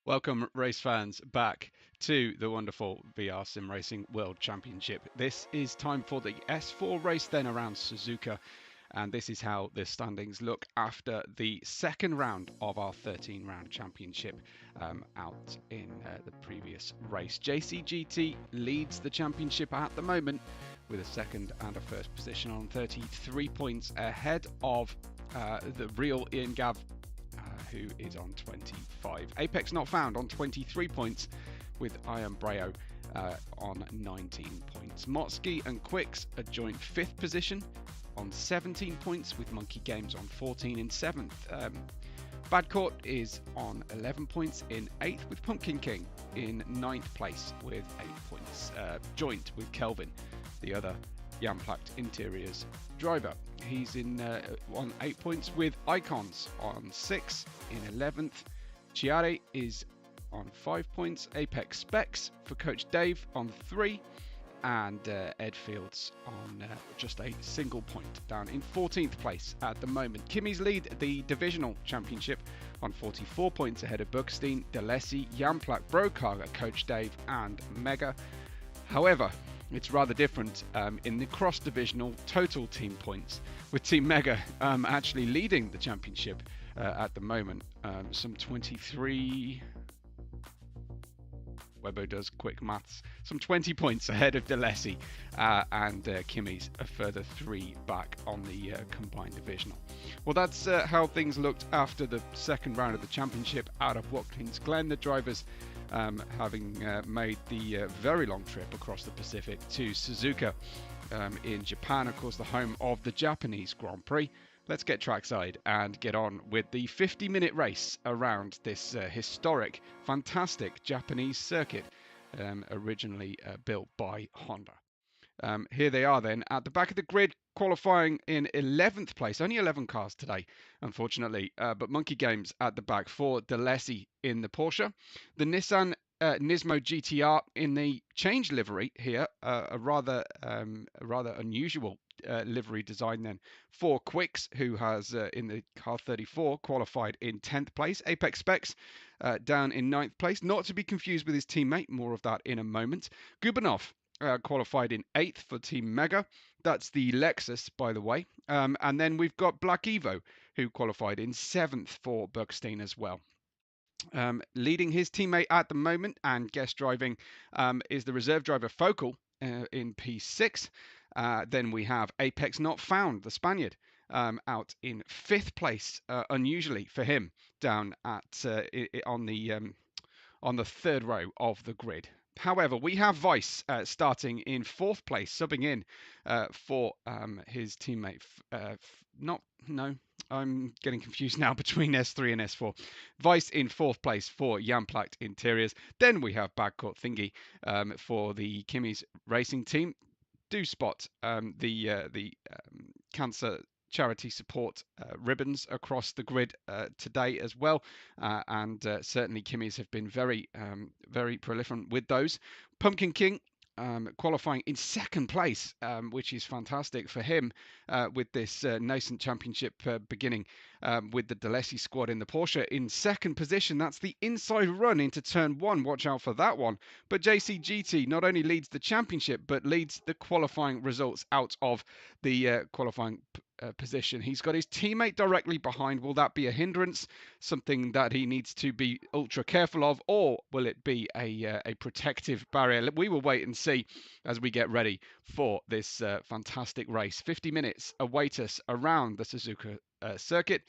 Welcome, race fans, back to the wonderful VR Sim Racing World Championship. This is time for the S4 race then around Suzuka, and this is how the standings look after the second round of our 13-round championship out in the previous race. JCGT leads the championship at the moment with a second and a first position on 33 points ahead of the real Ian Gav, who is on 25. Apex Not Found on 23 points, with Ian Breo on 19 points. Motsky and Quicks a joint 5th position on 17 points, with Monkey Games on 14 in 7th. Badcourt is on 11 points in 8th, with Pumpkin King in 9th place with 8 points, joint with Kelvin, the other Jamplacht Interiors driver. He's on 8 points, with Icons on 6 in 11th. Chiare is on 5 points. Apex Specs for Coach Dave on 3, and Ed Fields on just a single point, down in 14th place at the moment. Kimmy's lead the divisional championship on 44 points ahead of Buckstein, Delesi, Jamplacht, Brokager, Coach Dave and Mega. However, it's rather different in the cross-divisional total team points, with Team Mega actually leading the championship at the moment. Some 23... Webbo does quick maths. Some 20 points ahead of Delesi, and Kimmy's a further 3 back on the combined divisional. Well, that's how things looked after the second round of the championship out of Watkins Glen. The drivers having made the very long trip across the Pacific to Suzuka in Japan, of course, the home of the Japanese Grand Prix. Let's get trackside and get on with the 50-minute race around this historic, fantastic Japanese circuit, originally built by Honda. Here they are then at the back of the grid, qualifying in 11th place. Only 11 cars today, unfortunately, but Monkey Games at the back for Delesi in the Porsche. The Nissan Nismo GTR in the change livery here, a rather unusual livery design then for Quicks, who has in the car 34 qualified in 10th place. Apex Specs down in 9th place, not to be confused with his teammate, more of that in a moment. Gubanov qualified in 8th for Team Mega. That's the Lexus, by the way. And then we've got Black Evo, who qualified in 7th for Buckstein as well. Leading his teammate at the moment and guest driving is the reserve driver Focal in P6. Then we have Apex Not Found, the Spaniard, out in 5th place, unusually for him, down at on the third row of the grid. However, we have Vice starting in 4th place, subbing in for his teammate. I'm getting confused now between S3 and S4. Vice in 4th place for Jamplacht Interiors. Then we have Badcourt Thingy for the Kimmy's racing team. Do spot the cancer charity support ribbons across the grid today as well, and certainly Kimmy's have been very prolific with those. Pumpkin King qualifying in 2nd place, which is fantastic for him with this nascent championship beginning with the Delesi squad in the Porsche in 2nd position. That's the inside run into turn 1. Watch out for that one. But JCGT not only leads the championship, but leads the qualifying results out of the qualifying position. He's got his teammate directly behind. Will that be a hindrance, something that he needs to be ultra careful of, or will it be a protective barrier? We will wait and see as we get ready for this fantastic race. 50 minutes await us around the Suzuka circuit.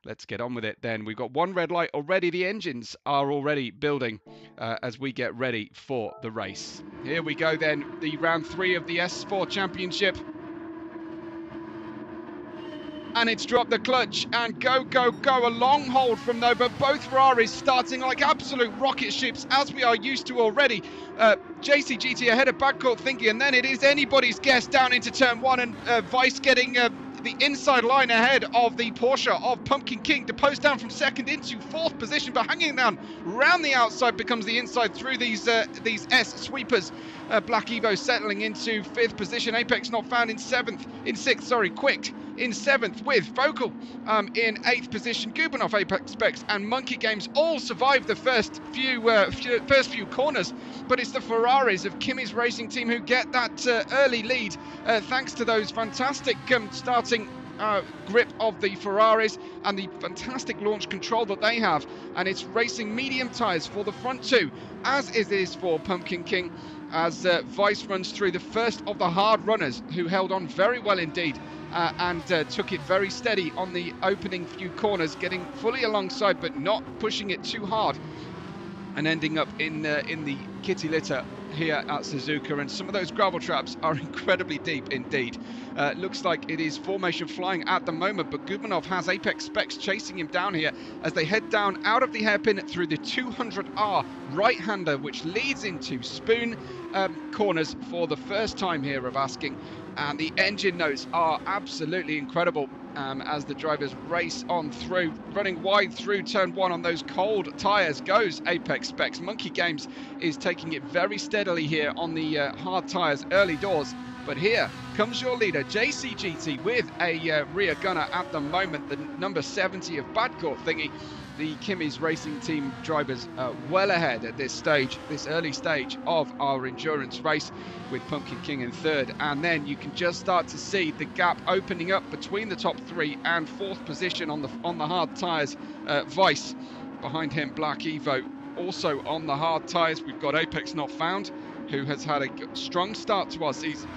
Let's get on with it then. We've got one red light already. The engines are already building as we get ready for the race. Here we go then, the round 3 of the S4 Championship. And it's dropped the clutch and go. A long hold from though, but both Ferraris starting like absolute rocket ships as we are used to already. JCGT ahead of Badcourt Thingy, and then it is anybody's guess down into turn 1, and Vice getting the inside line ahead of the Porsche of Pumpkin King to post down from 2nd into 4th position, but hanging down round the outside becomes the inside through these S sweepers. Black Evo settling into 5th position. Apex Not Found in 6th. Quick in 7th, with Focal in 8th position. Gubanov, Apex Specs and Monkey Games all survived the first few corners, but it's the Ferraris of Kimi's racing team who get that early lead thanks to those fantastic starting grip of the Ferraris and the fantastic launch control that they have. And it's racing medium tyres for the front two, as it is for Pumpkin King, as Vice runs through the first of the hard runners, who held on very well indeed and took it very steady on the opening few corners, getting fully alongside but not pushing it too hard, and ending up in the kitty litter here at Suzuka. And some of those gravel traps are incredibly deep indeed. Looks like it is formation flying at the moment, but Gubanov has Apex Specs chasing him down here as they head down out of the hairpin through the 200R right-hander, which leads into Spoon corners for the first time here of asking. And the engine notes are absolutely incredible as the drivers race on through. Running wide through turn 1 on those cold tyres goes Apex Specs. Monkey Games is taking it very steadily here on the hard tyres early doors. But here comes your leader, JCGT, with a rear gunner at the moment, the number 70 of Badcourt thingy. The Kimi's racing team drivers well ahead at this stage, this early stage of our endurance race, with Pumpkin King in 3rd. And then you can just start to see the gap opening up between the top 3 and 4th position on the hard tyres. Vice behind him, Black Evo also on the hard tyres. We've got Apex Not Found, who has had a strong start to our season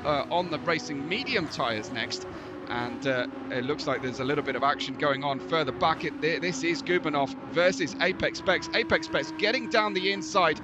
on the racing medium tyres next. And it looks like there's a little bit of action going on further back. This is Gubanov versus Apex Specs. Apex Specs getting down the inside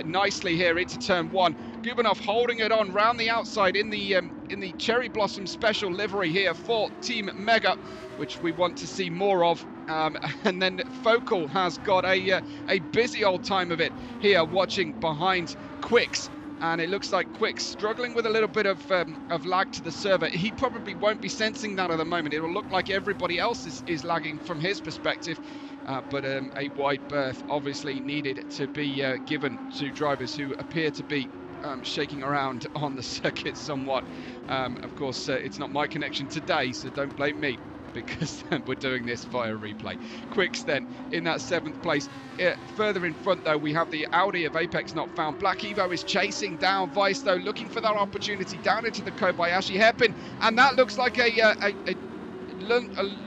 nicely here into turn 1. Gubanov holding it on round the outside in the Cherry Blossom Special livery here for Team Mega, which we want to see more of. And then Focal has got a busy old time of it here, watching behind Quicks. And it looks like Quick's struggling with a little bit of lag to the server. He probably won't be sensing that at the moment. It will look like everybody else is lagging from his perspective. But a wide berth obviously needed to be given to drivers who appear to be shaking around on the circuit somewhat. Of course, it's not my connection today, so don't blame me, because we're doing this via replay. Quicks then in that 7th place. Further in front though, we have the Audi of Apex Not Found. Black Evo is chasing down Vice though, looking for that opportunity down into the Kobayashi hairpin, and that looks like a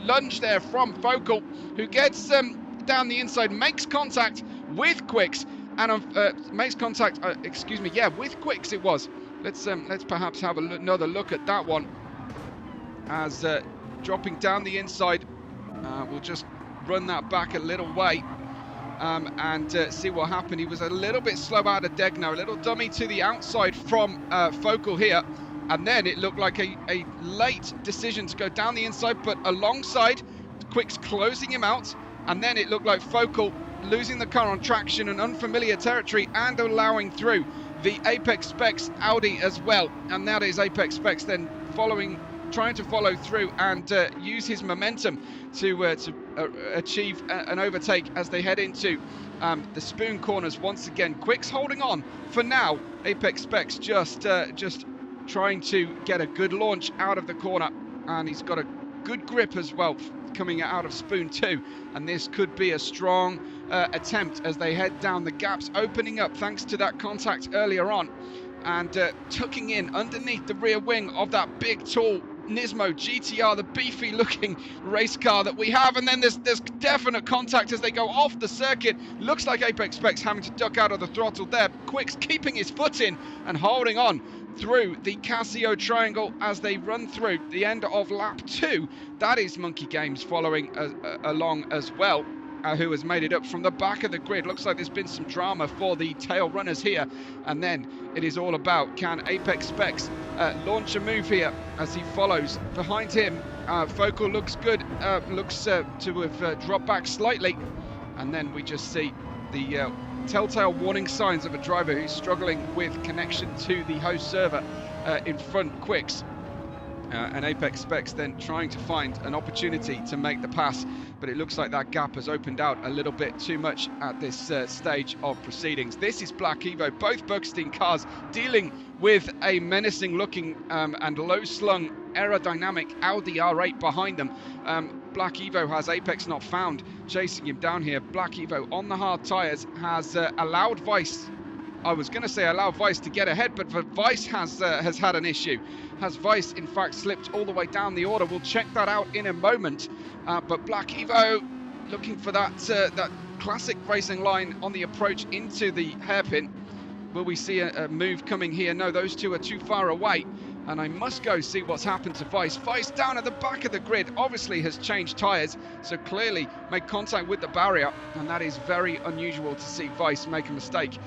lunge there from Focal, who gets down the inside, makes contact with Quicks, and makes contact, with Quicks it was. Let's perhaps have another look at that one, as dropping down the inside. We'll just run that back a little way and see what happened. He was a little bit slow out of Degno, a little dummy to the outside from Focal here, and then it looked like a late decision to go down the inside, but alongside, Quicks closing him out, and then it looked like Focal losing the car on traction and unfamiliar territory and allowing through the Apex Specs Audi as well. And that is Apex Specs then trying to follow through and use his momentum to achieve an overtake as they head into the Spoon corners once again. Quicks holding on for now. Apex Specs just trying to get a good launch out of the corner, and he's got a good grip as well coming out of Spoon 2, and this could be a strong attempt as they head down. The gaps opening up thanks to that contact earlier on, and tucking in underneath the rear wing of that big tall Nismo GTR, the beefy looking race car that we have. And then there's definite contact as they go off the circuit. Looks like Apex Specs having to duck out of the throttle there. Quicks keeping his foot in and holding on through the Casio triangle as they run through the end of lap 2. That is Monkey Games following along as well, who has made it up from the back of the grid. Looks like there's been some drama for the tail runners here, and then it is all about, can Apex Specs launch a move here as he follows behind him. Focal looks good, looks to have dropped back slightly, and then we just see the telltale warning signs of a driver who's struggling with connection to the host server in front. Quicks And Apex Specs then trying to find an opportunity to make the pass, but it looks like that gap has opened out a little bit too much at this stage of proceedings. This is Black Evo, both Buckstein cars dealing with a menacing looking and low slung aerodynamic Audi R8 behind them. Black Evo has Apex Not Found chasing him down here. Black Evo on the hard tyres has allowed Vice, I was going to say allow Vice to get ahead, but Vice has had an issue. Has Vice in fact slipped all the way down the order? We'll check that out in a moment. But Black Evo looking for that that classic racing line on the approach into the hairpin. Will we see a move coming here? No, those two are too far away. And I must go see what's happened to Vice. Vice down at the back of the grid, obviously has changed tyres, so clearly made contact with the barrier, and that is very unusual to see Vice make a mistake.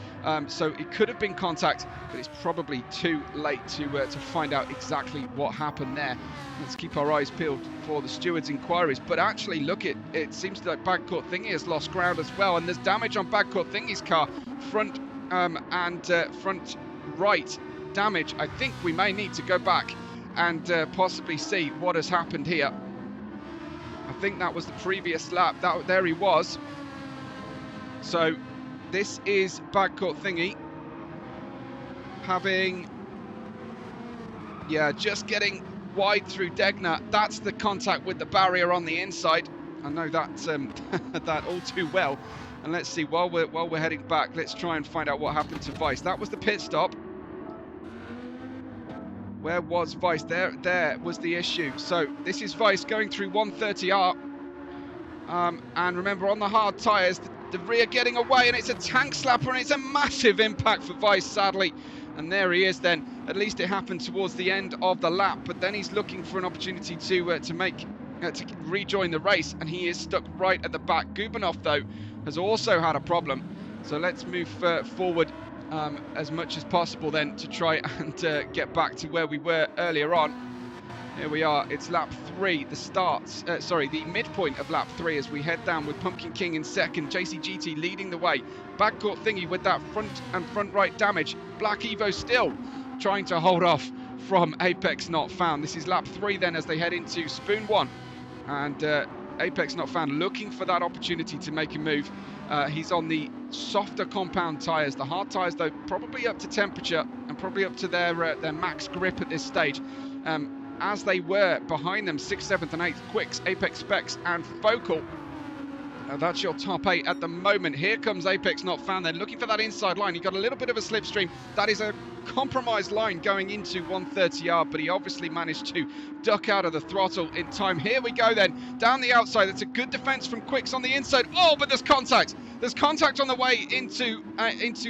So it could have been contact, but it's probably too late to find out exactly what happened there. Let's keep our eyes peeled for the steward's inquiries. But actually, look, it seems like Bagcourt Thingy has lost ground as well, and there's damage on Bagcourt Thingy's car, front and front right. Damage. I think we may need to go back and possibly see what has happened here. I think that was the previous lap. There he was. So this is Bagcourt Thingy having, yeah, just getting wide through Degner. That's the contact with the barrier on the inside. I know that that all too well. And let's see, while we're heading back, let's try and find out what happened to Vice. That was the pit stop. Where was Vice? There was the issue. So this is Vice going through 130R. And remember, on the hard tyres, the rear getting away, and it's a tank slapper, and it's a massive impact for Vice, sadly. And there he is then. At least it happened towards the end of the lap, but then he's looking for an opportunity to rejoin the race, and he is stuck right at the back. Gubanov, though, has also had a problem. So let's move forward as much as possible then to try and get back to where we were earlier on. Here we are, it's lap 3, the midpoint of lap 3 as we head down with Pumpkin King in second, JCGT leading the way. Bagcourt Thingy with that front right damage. Black Evo still trying to hold off from Apex Not Found. This is lap 3 then as they head into Spoon 1, and Apex Not Found looking for that opportunity to make a move. He's on the softer compound tyres. The hard tyres, though, probably up to temperature and probably up to their max grip at this stage. As they were behind them, 6th, 7th and 8th, Quicks, Apex Specs and Focal. That's your top 8 at the moment. Here comes Apex Not Found. They're looking for that inside line. He got a little bit of a slipstream. That is a compromised line going into 130R, but he obviously managed to duck out of the throttle in time. Here we go then, down the outside. That's a good defense from Quicks on the inside. Oh, but there's contact. There's contact on the way into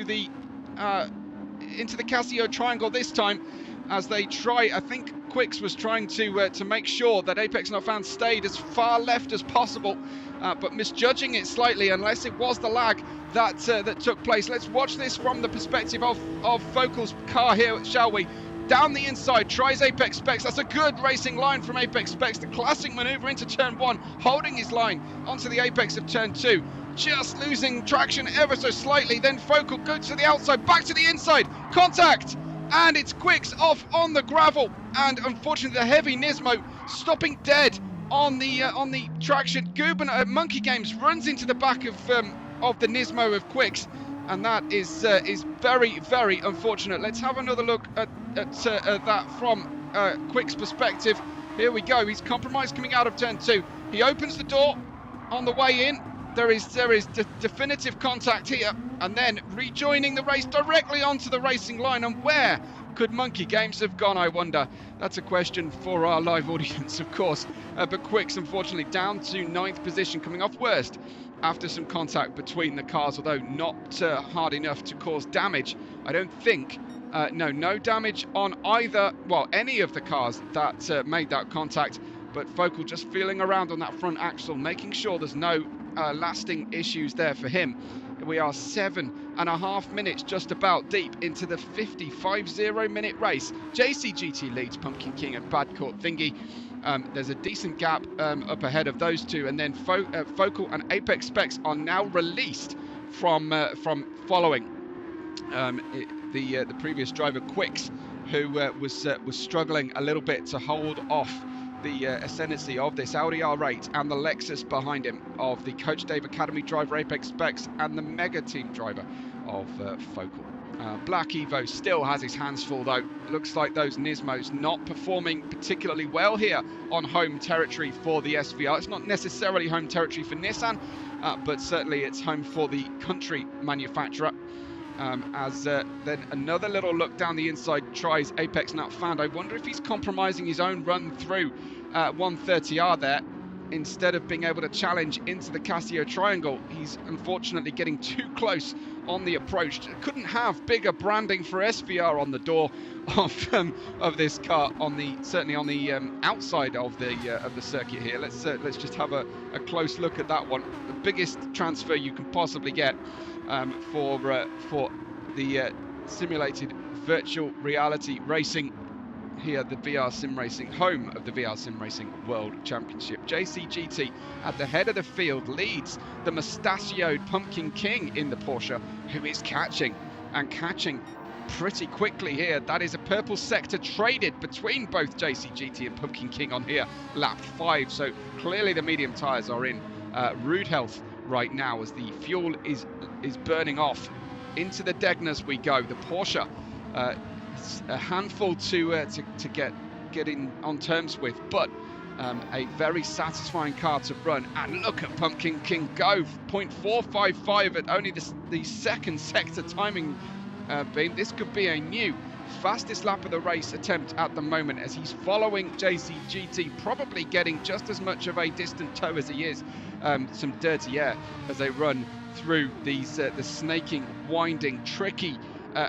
the Casio triangle this time, as they try. I think Quicks was trying to make sure that Apex Not Found stayed as far left as possible, but misjudging it slightly, unless it was the lag that took place. Let's watch this from the perspective of Focal's car here, shall we? Down the inside, tries Apex Specs. That's a good racing line from Apex Specs. The classic maneuver into turn 1, holding his line onto the apex of turn 2. Just losing traction ever so slightly. Then Focal goes to the outside, back to the inside. Contact! And it's Quicks off on the gravel. And unfortunately, the heavy Nismo stopping dead on the traction. Guban Monkey Games runs into the back of the Nismo of Quicks. And that is very, very unfortunate. Let's have another look at that from Quick's perspective. Here we go. He's compromised coming out of turn 2. He opens the door on the way in. There is definitive contact here, and then rejoining the race directly onto the racing line. And where could Monkey Games have gone, I wonder? That's a question for our live audience, of course. But Quicks, unfortunately, down to 9th position, coming off worst after some contact between the cars, although not hard enough to cause damage. I don't think. No damage on any of the cars that made that contact. But Focal just feeling around on that front axle, making sure there's no lasting issues there for him. We are 7.5 minutes just about deep into the 50-minute race. JCGT leads Pumpkin King and Bagcourt Thingy. There's a decent gap up ahead of those two, and then Focal and Apex Specs are now released from following the previous driver. Quicks who was struggling a little bit to hold off the ascendancy of this Audi R8 and the Lexus behind him of the Coach Dave Academy driver Apex Specs and the Mega Team driver of Focal. Black Evo still has his hands full though. Looks like those Nismos not performing particularly well here on home territory for the SVR. It's not necessarily home territory for Nissan, but certainly it's home for the country manufacturer. Then another little look down the inside tries Apex Not Found. I wonder if he's compromising his own run through 130R there. Instead of being able to challenge into the Casio triangle, he's unfortunately getting too close on the approach. Couldn't have bigger branding for SVR on the door of this car, certainly on the outside of the circuit here. Let's just have a close look at that one. The biggest transfer you can possibly get for the simulated virtual reality racing. Here, the VR Sim Racing, home of the VR Sim Racing World Championship. JCGT at the head of the field leads the mustachioed Pumpkin King in the Porsche, who is catching pretty quickly here. That is a purple sector traded between both JCGT and Pumpkin King on here, lap 5. So clearly the medium tyres are in rude health right now as the fuel is burning off. Into the Degnas we go. The Porsche, a handful to get in on terms with, but a very satisfying car to run. And look at Pumpkin King go, 0.455 at only the second sector timing beam. This could be a new fastest lap of the race attempt at the moment, as he's following JCGT, probably getting just as much of a distant tow as he is some dirty air as they run through these the snaking, winding, tricky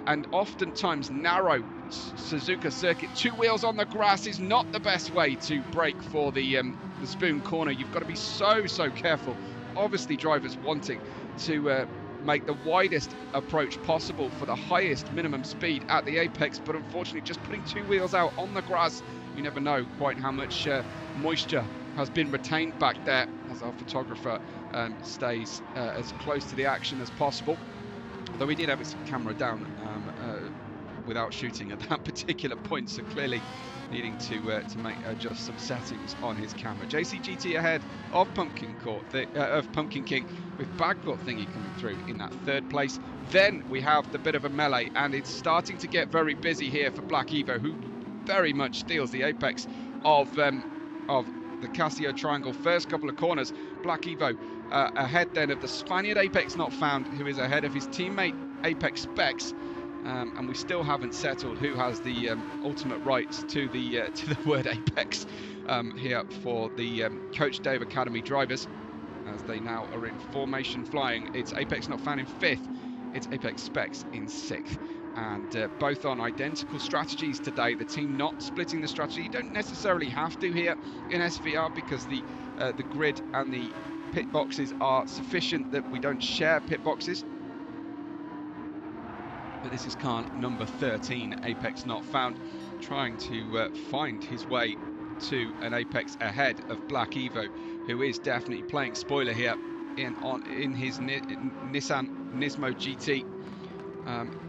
and oftentimes narrow Suzuka circuit. Two wheels on the grass is not the best way to brake for the spoon corner. You've got to be so careful. Obviously drivers wanting to make the widest approach possible for the highest minimum speed at the apex, but unfortunately just putting two wheels out on the grass, you never know quite how much moisture has been retained back there, as our photographer stays as close to the action as possible. Although we did have his camera down without shooting at that particular point, so clearly needing to make adjust some settings on his camera. JCGT ahead of Pumpkin King, with Bagport Thingy coming through in that third place. Then we have the bit of a melee, and it's starting to get very busy here for Black Evo, who very much steals the apex of the Casio triangle. First couple of corners, Black Evo ahead then of the Spaniard Apex Not Found, who is ahead of his teammate Apex Specs. And we still haven't settled who has the ultimate rights to the word Apex here for the Coach Dave Academy drivers, as they now are in formation flying. It's Apex Not Found in 5th, it's Apex Specs in 6th, and both on identical strategies today. The team not splitting the strategy. You don't necessarily have to here in SVR, because the grid and the pit boxes are sufficient that we don't share pit boxes. But this is car number 13, Apex Not Found, trying to find his way to an apex ahead of Black Evo, who is definitely playing spoiler here in his Nissan Nismo GT.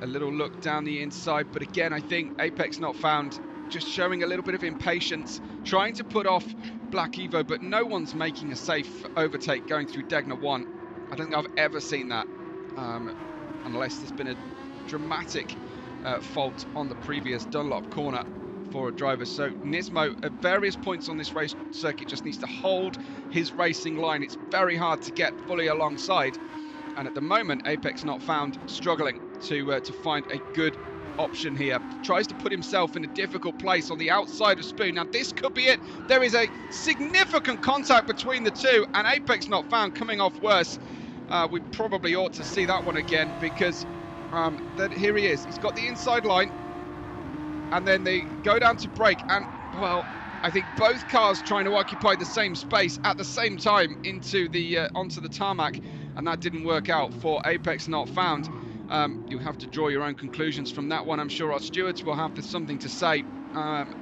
A little look down the inside, but again, I think Apex Not Found just showing a little bit of impatience, trying to put off Black Evo, but no one's making a safe overtake going through Degna 1. I don't think I've ever seen that, unless there's been a dramatic fault on the previous Dunlop corner for a driver. So Nismo at various points on this race circuit just needs to hold his racing line. It's very hard to get fully alongside, and at the moment Apex Not Found struggling to find a good option here. Tries to put himself in a difficult place on the outside of Spoon. Now this could be it. There is a significant contact between the two, and Apex Not Found coming off worse. We probably ought to see that one again, because here he is. He's got the inside line, and then they go down to brake, and well, I think both cars trying to occupy the same space at the same time into the onto the tarmac, and that didn't work out for Apex Not Found. You have to draw your own conclusions from that one. I'm sure our stewards will have something to say.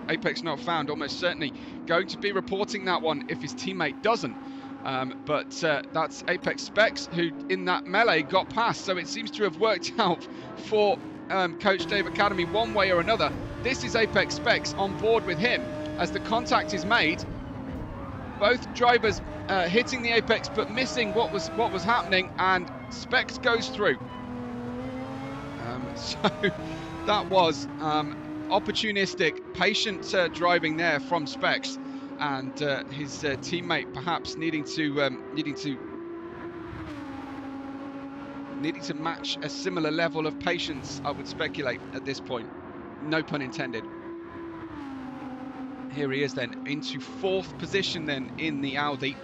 Apex Not Found almost certainly going to be reporting that one if his teammate doesn't. But that's Apex Specs, who in that melee got past, so it seems to have worked out for Coach Dave Academy one way or another. this is Apex Specs on board with him as the contact is made. Both drivers hitting the apex but missing what was happening, and Specs goes through. So that was opportunistic, patient driving there from Specs, and his teammate perhaps needing to match a similar level of patience, I would speculate at this point. No pun intended. Here he is then into 4th position then in the Audi.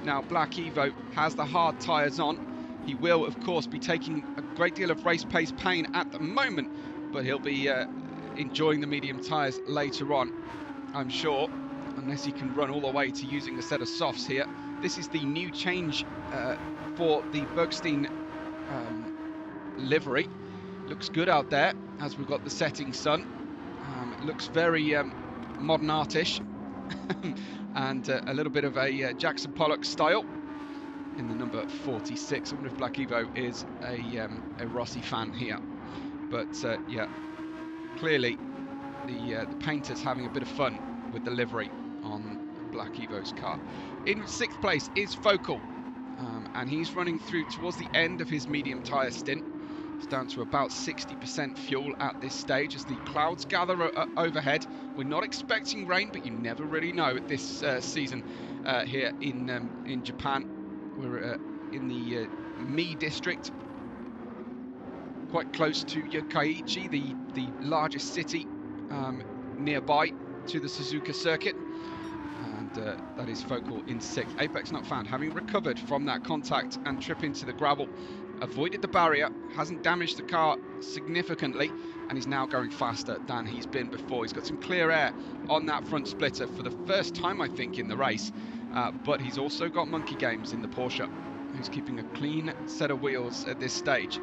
Now Black Evo has the hard tyres on. He will of course be taking a great deal of race pace pain at the moment, but he'll be enjoying the medium tyres later on, I'm sure, unless he can run all the way to using a set of softs here. This is the new change for the Bergstein livery. Looks good out there as we've got the setting sun. It looks very modern artish and a little bit of a Jackson Pollock style in the number 46. I wonder if Black Evo is a Rossi fan here, but yeah, clearly the painter's having a bit of fun with the livery on Black Evo's car. In 6th place is Focal, and he's running through towards the end of his medium tyre stint. It's down to about 60% fuel at this stage as the clouds gather overhead. We're not expecting rain, but you never really know at this season here in Japan. We're in the Mie district, quite close to Yokkaichi, the largest city nearby to the Suzuka circuit. And that is Focal in 6th. Apex not found, having recovered from that contact and trip into the gravel. Avoided the barrier, hasn't damaged the car significantly, and he's now going faster than he's been before. He's got some clear air on that front splitter for the first time, I think, in the race. But he's also got Monkey Games in the Porsche, who's keeping a clean set of wheels at this stage.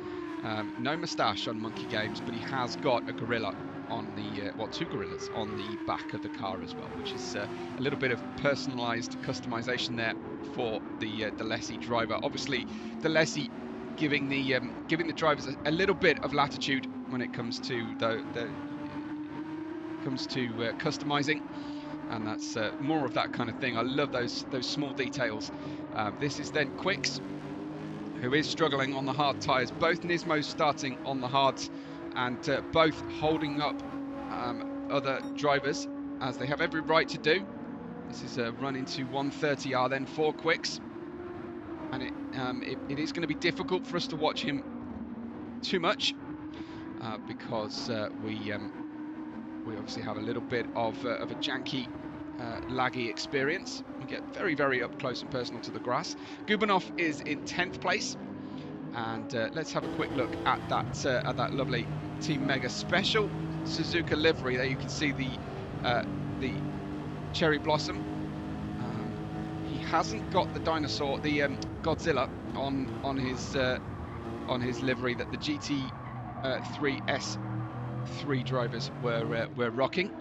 No moustache on Monkey Games, but he has got a gorilla on the, well, 2 gorillas on the back of the car as well, which is a little bit of personalised customization there for the Leigh driver. Obviously, the Leigh giving the drivers a little bit of latitude when it comes to customizing, and that's more of that kind of thing. I love those small details. This is then Quicks, who is struggling on the hard tyres. Both Nismos starting on the hards, and both holding up other drivers, as they have every right to do. This is a run into 130R then for Quicks, and it is going to be difficult for us to watch him too much because we obviously have a little bit of a janky, laggy experience. We get very, very up close and personal to the grass. Gubanov is in 10th place, and let's have a quick look at that lovely Team Mega Special Suzuka livery. There you can see the cherry blossom. He hasn't got the dinosaur, the Godzilla on his livery that the GT3 S3 drivers were rocking,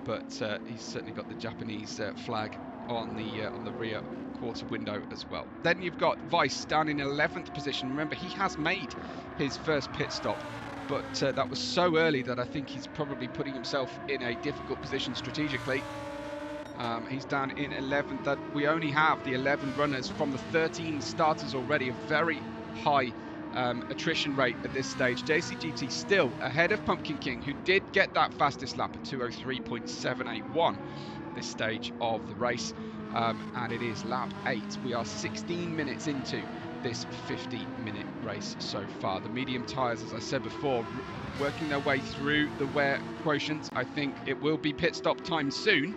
but he's certainly got the Japanese flag on the rear quarter window as well. Then you've got Weiss down in 11th position. Remember, he has made his first pit stop, but that was so early that I think he's probably putting himself in a difficult position strategically. He's down in 11th. That we only have the 11 runners from the 13 starters already. A very high attrition rate at this stage. JCGT still ahead of Pumpkin King, who did get that fastest lap at 2:03.781 this stage of the race, and it is lap 8. We are 16 minutes into this 50-minute race so far. The medium tyres, as I said before, working their way through the wear quotient. I think it will be pit stop time soon,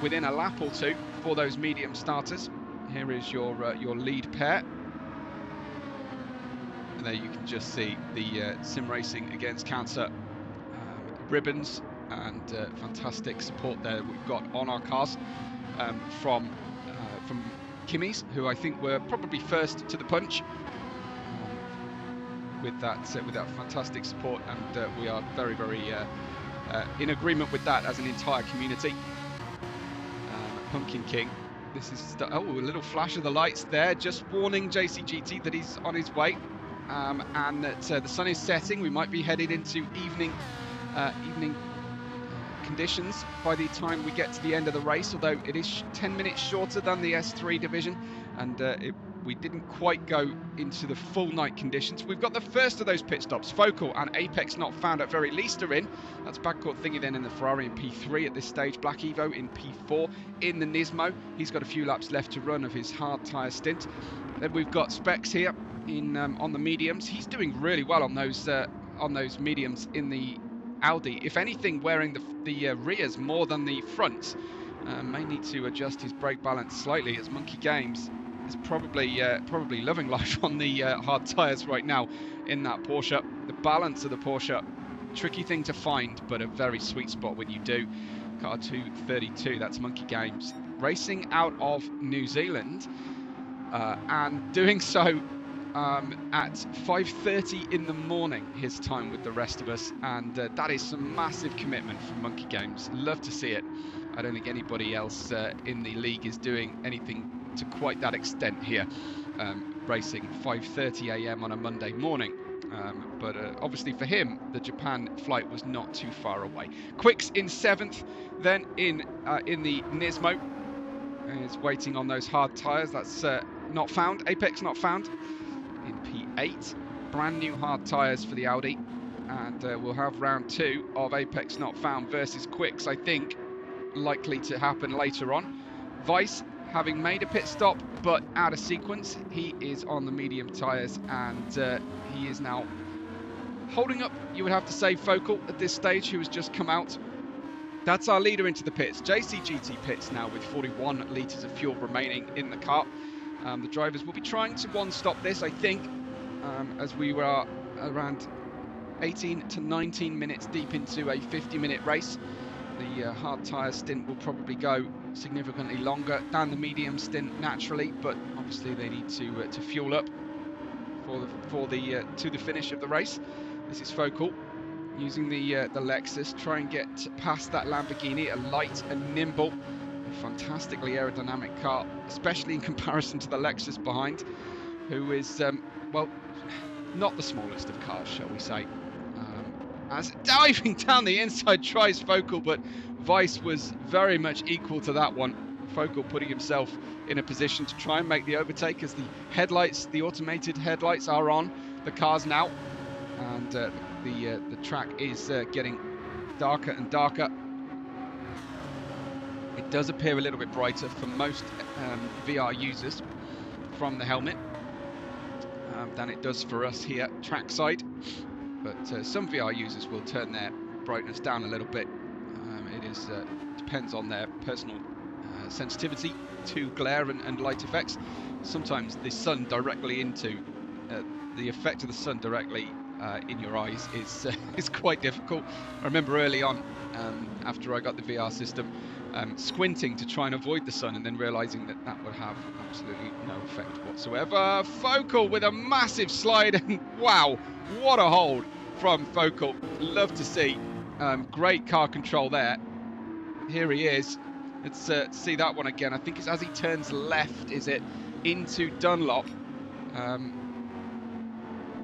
within a lap or two, for those medium starters. Here is your lead pair. And there you can just see the Simracing against Cancer ribbons, and fantastic support there we've got on our cars from Kimmy's, who I think were probably first to the punch with that fantastic support, and we are very, very in agreement with that as an entire community. Pumpkin King, this is a little flash of the lights there, just warning JCGT that he's on his way, and that the sun is setting. We might be headed into evening evening conditions by the time we get to the end of the race, although it is 10 minutes shorter than the S3 division, and we didn't quite go into the full night conditions. We've got the first of those pit stops. Focal and Apex Not Found at very least are in. That's backcourt thingy then in the Ferrari in P3 at this stage. Black Evo in P4 in the Nismo. He's got a few laps left to run of his hard tyre stint. Then we've got Specs here in on the mediums. He's doing really well on those mediums in the Audi. If anything, wearing the rears more than the fronts. May need to adjust his brake balance slightly, as Monkey Games is probably loving life on the hard tyres right now in that Porsche. The balance of the Porsche, tricky thing to find, but a very sweet spot when you do. Car 232, that's Monkey Games, racing out of New Zealand, and doing so at 5:30 in the morning, his time with the rest of us, and that is some massive commitment from Monkey Games. Love to see it. I don't think anybody else in the league is doing anything to quite that extent here, racing 5:30 a.m. on a Monday morning. But obviously for him, the Japan flight was not too far away. Quicks in 7th, then in the Nismo. Is waiting on those hard tyres. That's not found. Apex Not Found in P8. Brand new hard tyres for the Audi. And we'll have round 2 of Apex Not Found versus Quicks, I think, likely to happen later on. Vice, having made a pit stop, but out of sequence, he is on the medium tyres, and he is now holding up, you would have to say, Focal at this stage, who has just come out. That's our leader into the pits. JCGT pits now with 41 litres of fuel remaining in the car. The drivers will be trying to one-stop this, I think, as we were around 18 to 19 minutes deep into a 50-minute race. The hard tyre stint will probably go significantly longer than the medium stint naturally, but obviously they need to fuel up to the finish of the race. This is Focal using the Lexus, try and get past that Lamborghini, a light and nimble, a fantastically aerodynamic car, especially in comparison to the Lexus behind, who is well, not the smallest of cars, shall we say. As diving down the inside tries Focal, but Vice was very much equal to that one. Focal putting himself in a position to try and make the overtake as the headlights, the automated headlights, are on the cars now, and the track is getting darker and darker. It does appear a little bit brighter for most VR users from the helmet than it does for us here trackside. But some VR users will turn their brightness down a little bit. It depends on their personal sensitivity to glare and light effects. Sometimes the sun directly into the effect of the sun directly in your eyes is quite difficult. I remember early on, after I got the VR system, squinting to try and avoid the sun, and then realizing that would have absolutely no effect whatsoever. Focal with a massive slide, and wow, what a hold from Focal. Love to see. Great car control there. Here he is. Let's see that one again. I think it's as he turns left, is it, into Dunlop.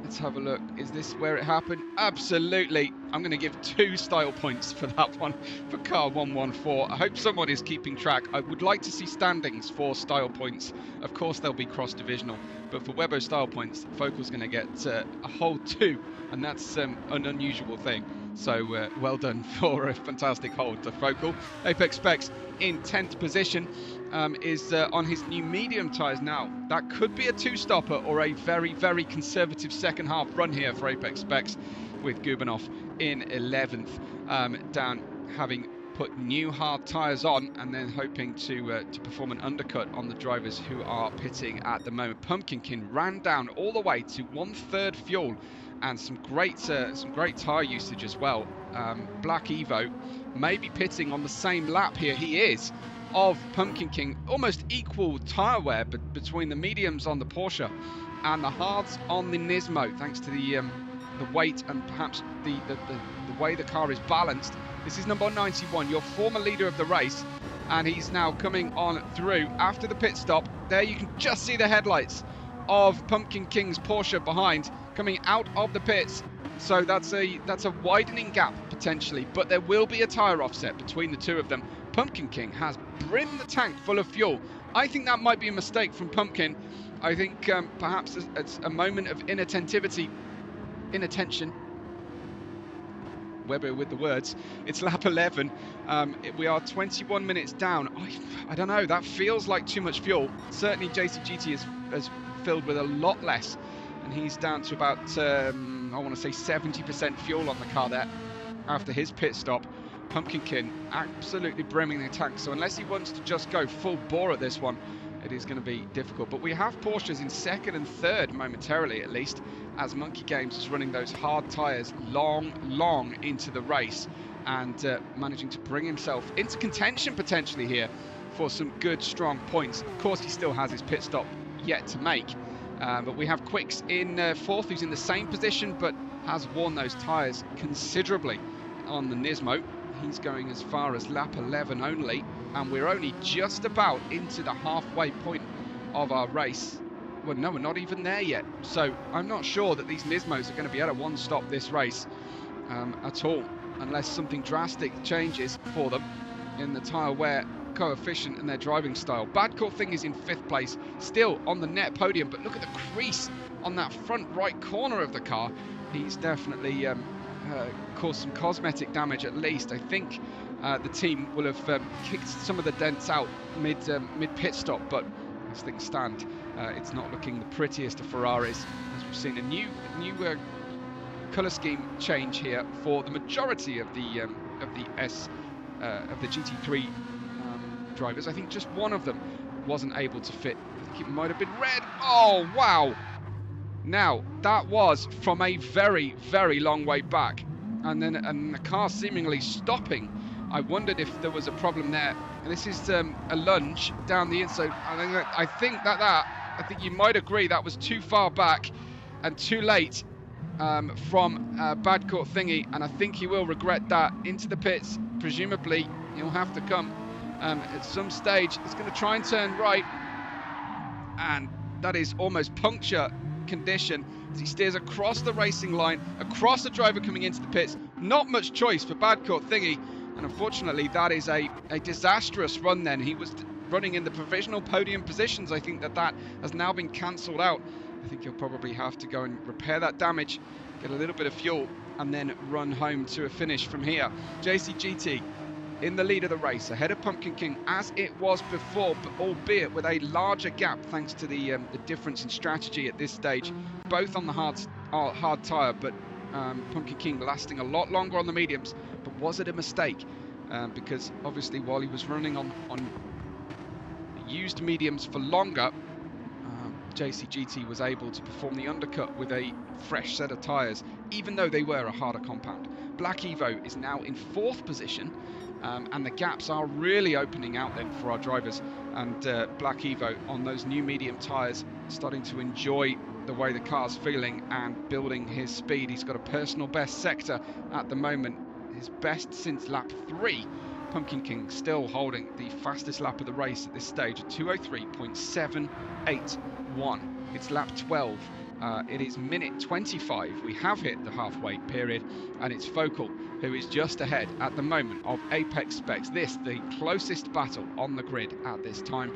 Let's have a look. Is this where it happened? Absolutely. I'm going to give 2 style points for that one for car 114. I hope someone is keeping track. I would like to see standings for style points. Of course, they'll be cross-divisional, but for Webbo style points, Focal's going to get a whole 2, and that's an unusual thing. So well done for a fantastic hold to Focal. Apex Specs in 10th position is on his new medium tyres now. That could be a 2-stopper or a very, very conservative second half run here for Apex Specs, with Gubinov in 11th, down having put new hard tyres on and then hoping to perform an undercut on the drivers who are pitting at the moment. Pumpkinkin ran down all the way to 1/3 fuel, and some great tyre usage as well. Black Evo may be pitting on the same lap here. He is of Pumpkin King, almost equal tyre wear between the mediums on the Porsche and the hards on the Nismo, thanks to the weight and perhaps the way the car is balanced. This is number 91, your former leader of the race, and he's now coming on through after the pit stop. There you can just see the headlights of Pumpkin King's Porsche behind, coming out of the pits. So that's a widening gap potentially, but there will be a tyre offset between the two of them. Pumpkin King has brimmed the tank full of fuel. I think that might be a mistake from Pumpkin. I think perhaps it's a moment of inattention. Webbo with the words. It's lap 11. We are 21 minutes down. I don't know, that feels like too much fuel. Certainly JCGT has filled with a lot less, and he's down to about I want to say 70% fuel on the car there after his pit stop. Pumpkin King absolutely brimming the tank, so unless he wants to just go full bore at this one, it is going to be difficult. But we have Porsches in second and third momentarily, at least, as Monkey Games is running those hard tyres long into the race, and managing to bring himself into contention potentially here for some good strong points. Of course, he still has his pit stop yet to make, but we have Quicks in fourth, who's in the same position but has worn those tyres considerably on the Nismo. He's going as far as lap 11 only, and we're only just about into the halfway point of our race. Well, no, we're not even there yet. So I'm not sure that these Nismos are going to be able to one-stop this race at all, unless something drastic changes for them in the tyre wear coefficient and their driving style. Badcourt Thing is in fifth place, still on the net podium, but look at the crease on that front right corner of the car. He's definitely caused some cosmetic damage at least. I think the team will have kicked some of the dents out mid pit stop, but as things stand, it's not looking the prettiest of Ferraris, as we've seen a new colour scheme change here for the majority of the GT3 drivers. I think just one of them wasn't able to fit. I think it might have been red. Oh wow! Now that was from a very long way back, and the car seemingly stopping. I wondered if there was a problem there. And this is a lunge down the inside. I think you might agree that was too far back and too late from Badcourt Thingy, and I think he will regret that. Into the pits, presumably he'll have to come at some stage. He's going to try and turn right, and that is almost puncture condition as he steers across the racing line, across the driver coming into the pits. Not much choice for Badcourt Thingy, and unfortunately that is a disastrous run then. He was running in the provisional podium positions. I think that has now been cancelled out. I think he'll probably have to go and repair that damage, get a little bit of fuel, and then run home to a finish from here. JCGT in the lead of the race, ahead of Pumpkin King as it was before, but albeit with a larger gap thanks to the difference in strategy at this stage, both on the hard tyre, but Pumpkin King lasting a lot longer on the mediums. But was it a mistake? Because obviously while he was running on used mediums for longer, JCGT was able to perform the undercut with a fresh set of tyres, even though they were a harder compound. Black Evo is now in fourth position, and the gaps are really opening out then for our drivers, and Black Evo on those new medium tyres starting to enjoy the way the car's feeling and building his speed. He's got a personal best sector at the moment, his best since lap 3. Pumpkin King still holding the fastest lap of the race at this stage at 2:03.781. It's lap 12. It is minute 25. We have hit the halfway period, and it's Focal who is just ahead at the moment of Apex Specs. This the closest battle on the grid at this time.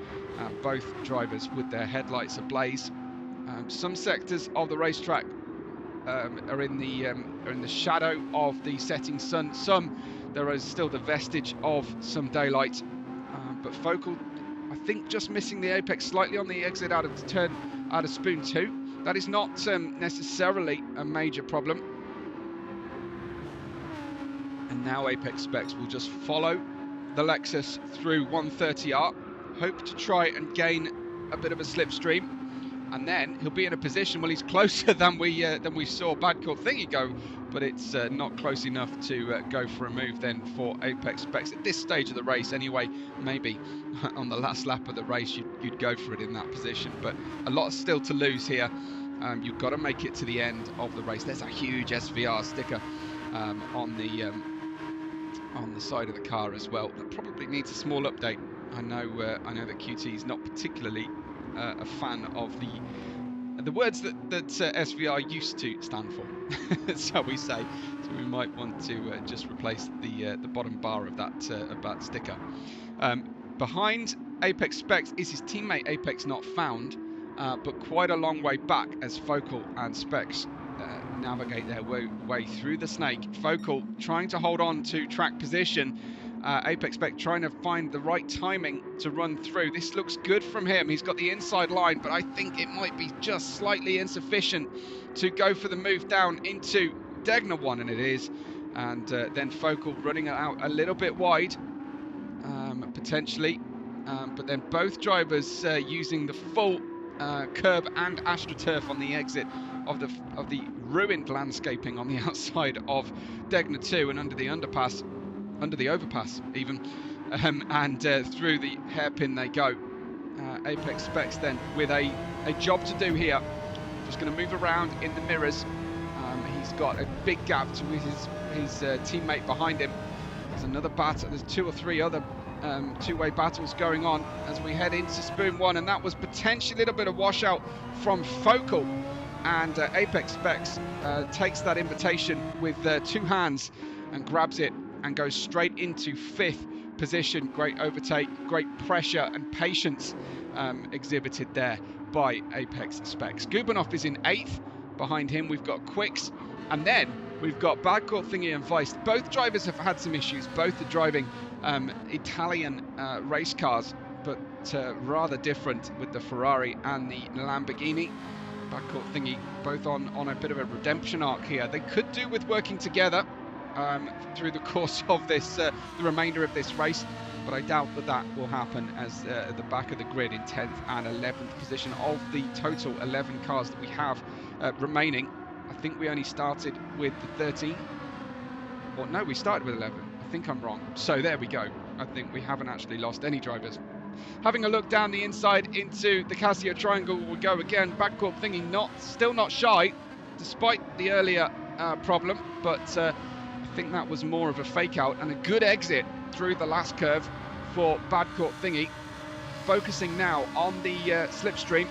Both drivers with their headlights ablaze. Some sectors of the racetrack are in the shadow of the setting sun. Some there is still the vestige of some daylight, but Focal, I think, just missing the apex slightly on the exit out of Spoon 2. That is not necessarily a major problem. And now Apex Specs will just follow the Lexus through 130R, hope to try and gain a bit of a slipstream, and then he'll be in a position, well, he's closer than we saw Badcourt Thingy go, but it's not close enough to go for a move then for Apex Specs at this stage of the race anyway. Maybe on the last lap of the race you'd go for it in that position, but a lot still to lose here. You've got to make it to the end of the race. There's a huge SVR sticker on the side of the car as well. That probably needs a small update. I know that QT is not particularly a fan of the the words that SVR used to stand for, shall we say. So we might want to just replace the bottom bar of that sticker. Behind Apex Specs is his teammate Apex Not Found, but quite a long way back as Focal and Specs navigate their way through the snake. Focal trying to hold on to track position. Apex Spec trying to find the right timing to run through. This looks good from him. He's got the inside line, but I think it might be just slightly insufficient to go for the move down into Degner 1, and it is. And then Focal running out a little bit wide, potentially. But then both drivers using the full curb and AstroTurf on the exit of the ruined landscaping on the outside of Degner 2 and under the overpass even, and through the hairpin they go. Apex Specs then with a job to do here. Just going to move around in the mirrors. He's got a big gap to his teammate behind him. There's another battle. There's 2 or 3 other two-way battles going on as we head into Spoon 1, and that was potentially a little bit of washout from Focal, and Apex Specs takes that invitation with 2 hands and grabs it and goes straight into 5th position. Great overtake, great pressure and patience exhibited there by Apex Specs. Gubanov is in 8th. Behind him we've got Quicks, and then we've got Gautier-Thornton and Weiss. Both drivers have had some issues. Both are driving Italian race cars, but rather different with the Ferrari and the Lamborghini. Gautier-Thornton both on a bit of a redemption arc here. They could do with working together through the course of this, the remainder of this race, but I doubt that will happen, as at the back of the grid in 10th and 11th position of the total 11 cars that we have remaining. I think we only started with the 13, or no, we started with 11. I think I'm wrong. So there we go. I think we haven't actually lost any drivers. Having a look down the inside into the Casio Triangle, we'll go again. Gautier-Thornton still not shy, despite the earlier problem, but I think that was more of a fake out, and a good exit through the last curve for Gautier-Thornton. Focusing now on the slipstream.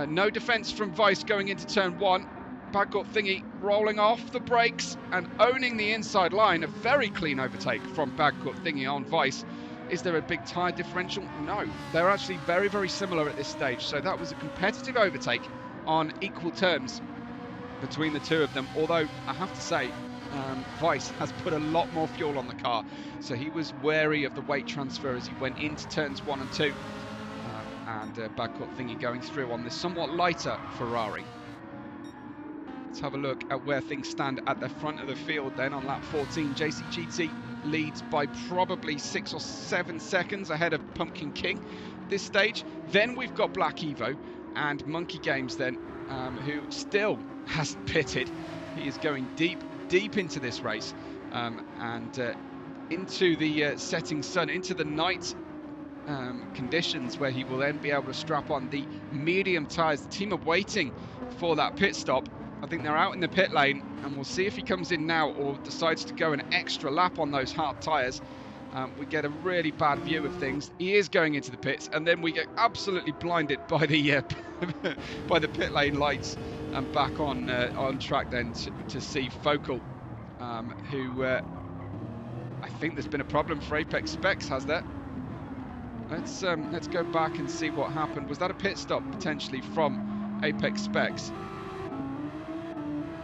No defence from Weiss going into turn 1. Gautier-Thornton rolling off the brakes and owning the inside line. A very clean overtake from Gautier-Thornton on Weiss. Is there a big tyre differential? No, they're actually very, very similar at this stage. So that was a competitive overtake on equal terms between the two of them. Although I have to say, Weiss has put a lot more fuel on the car, so he was wary of the weight transfer as he went into turns 1 and 2. And Gautier-Thornton going through on this somewhat lighter Ferrari. Let's have a look at where things stand at the front of the field then on lap 14. JCGT leads by probably 6 or 7 seconds ahead of Pumpkin King at this stage. Then we've got Black Evo and Monkey Games then, who still hasn't pitted. He is going deep into this race, and into the setting sun, into the night conditions, where he will then be able to strap on the medium tyres. The team are waiting for that pit stop. I think they're out in the pit lane, and we'll see if he comes in now or decides to go an extra lap on those hard tyres. We get a really bad view of things. He is going into the pits, and then we get absolutely blinded by the by the pit lane lights, and back on track then to see Focal, who I think there's been a problem for Apex Specs, has there? Let's go back and see what happened. Was that a pit stop potentially from Apex Specs?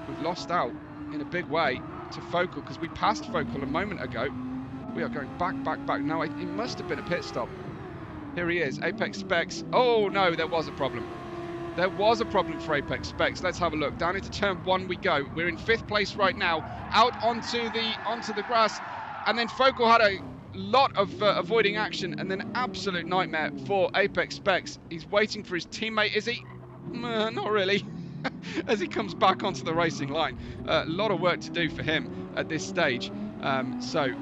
We've lost out in a big way to Focal, because we passed Focal a moment ago. We are going back. No, it must have been a pit stop. Here he is, Apex Specs. Oh no, there was a problem. There was a problem for Apex Specs. Let's have a look. Down into turn 1 we go. We're in 5th place right now. Out onto the grass, and then Focal had a lot of avoiding action, and then absolute nightmare for Apex Specs. He's waiting for his teammate, is he? Not really. As he comes back onto the racing line. A lot of work to do for him at this stage. So